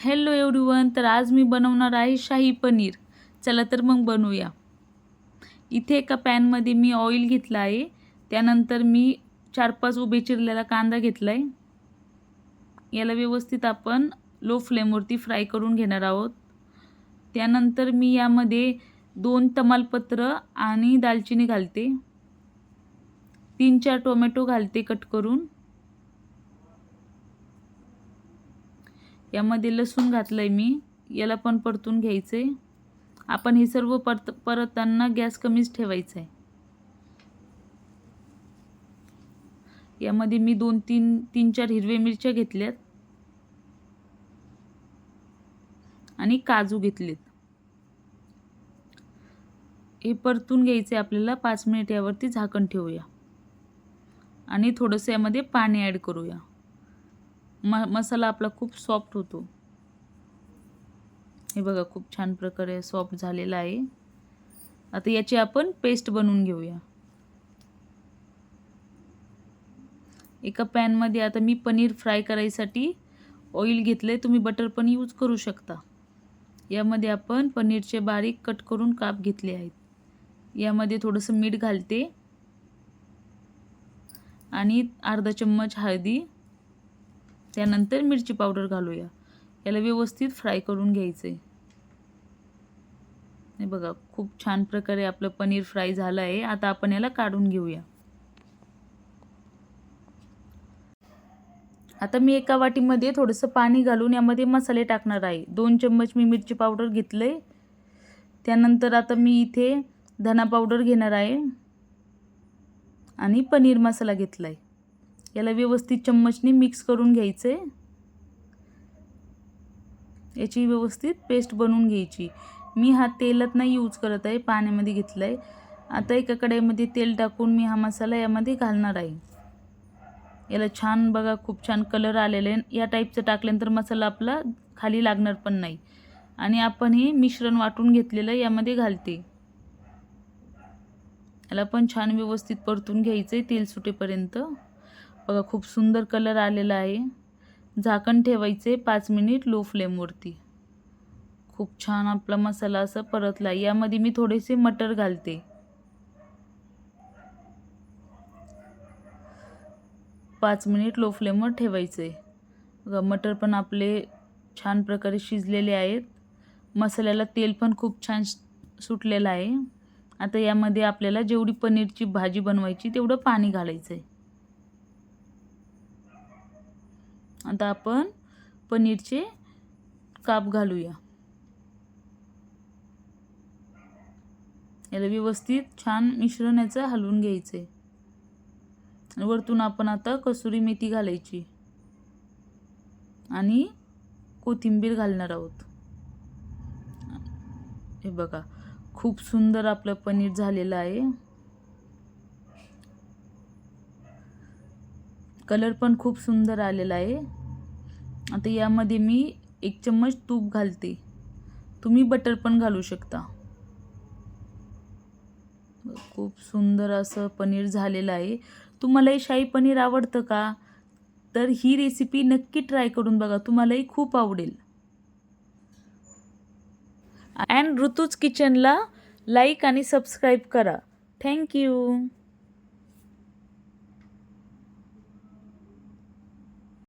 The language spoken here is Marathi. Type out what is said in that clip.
Hello everyone. तर आज मी बनवणार आहे शाही पनीर. चला तर मग बनवूया. इथे एका पॅनमध्ये मी ऑइल घेतलं आहे. त्यानंतर मी 4-5 उभे चिरलेला कांदा घेतला आहे. याला व्यवस्थित आपण लो फ्लेमवरती फ्राय करून घेणार आहोत. त्यानंतर मी यामध्ये 2 तमालपत्र आणि दालचिनी घालते. 3-4 टोमॅटो घालते कट करून. यामध्ये लसूण घातलंय मी. याला पण परतून घ्यायचंय. आपण हे सर्व परतताना गॅस कमीच ठेवायचा आहे. यामध्ये मी 3-4 हिरवे मिरच्या घेतल्यात आणि काजू घेतलेत. हे परतून घ्यायचे आपल्याला. 5 मिनिट यावरती झाकण ठेवूया आणि थोडंसं यामध्ये पाणी ॲड करूया. मसाला आपला खूप सॉफ्ट होतो. हे बघा खूप छान प्रकारे सॉफ्ट झालेला आहे. आता याची आपण पेस्ट बनवून घेऊया. एका पॅनमध्ये आता मी पनीर फ्राय करायसाठी ऑइल घेतले. तुम्ही बटर पण यूज करू शकता. यामध्ये आपण पनीरचे बारीक कट करून काप घेतले आहेत. यामध्ये थोडंसं मीठ घालते आणि अर्धा चम्मच हळदी. त्यानंतर मिरची पावडर घालूया. याला व्यवस्थित फ्राय करून घ्यायचे. हे बघा खूप छान प्रकारे आपलं पनीर फ्राय झालं आहे. आता आपण याला काढून घेऊया. आता मी एका वाटीमध्ये थोडंसं पाणी घालून यामध्ये मसाले टाकणार आहे. 2 चम्मच मी मिरची पावडर घेतले. त्यानंतर आता मी इथे धना पावडर घेणार आहे आणि पनीर मसाला घेतला आहे. याला व्यवस्थित चम्मचने मिक्स करून घ्यायचे. याची व्यवस्थित पेस्ट बनवून घ्यायची. मी हा तेलात नाही यूज करत आहे, पाण्यामध्ये घेतला आहे. आता एका कढईमध्ये तेल टाकून मी हा मसाला यामध्ये घालणार आहे. याला छान बघा खूप छान कलर आलेला आहे. या टाईपचं टाकल्यानंतर मसाला आपला खाली लागणार पण नाही. आणि आपण हे मिश्रण वाटून घेतलेलं यामध्ये घालते. याला पण छान व्यवस्थित परतून घ्यायचं आहे तेल सुटेपर्यंत. बघा खूप सुंदर कलर आलेला आहे. झाकण ठेवायचे 5 मिनिट लो फ्लेमवरती. खूप छान आपला मसाला असा परतला. यामध्ये मी थोडेसे मटर घालते. 5 मिनिट लो फ्लेमवर ठेवायचे. बघा मटर पण आपले छान प्रकारे शिजलेले आहेत. मसाल्याला तेल पण खूप छान सुटलेलं आहे. आता यामध्ये आपल्याला जेवढी पनीरची भाजी बनवायची तेवढं पाणी घालायचं आहे. आता आपण पनीरचे काप घालूया. याला व्यवस्थित छान मिश्रण याचं हलवून घ्यायचं आहे. वरतून आपण आता कसुरी मेथी घालायची आणि कोथिंबीर घालणार आहोत. हे बघा खूप सुंदर आपलं पनीर झालेलं आहे. कलर पण खूप सुंदर आलेला आहे. आता यामध्ये मी 1 चम्मच तूप घालते. तुम्ही बटर पण घालू शकता. खूप सुंदर असं पनीर झालेलं आहे. तुम्हालाही शाही पनीर आवडतं का? तर ही रेसिपी नक्की ट्राय करून बघा. तुम्हालाही खूप आवडेल. अँड ऋतूज किचनला लाईक आणि सबस्क्राईब करा. थँक्यू.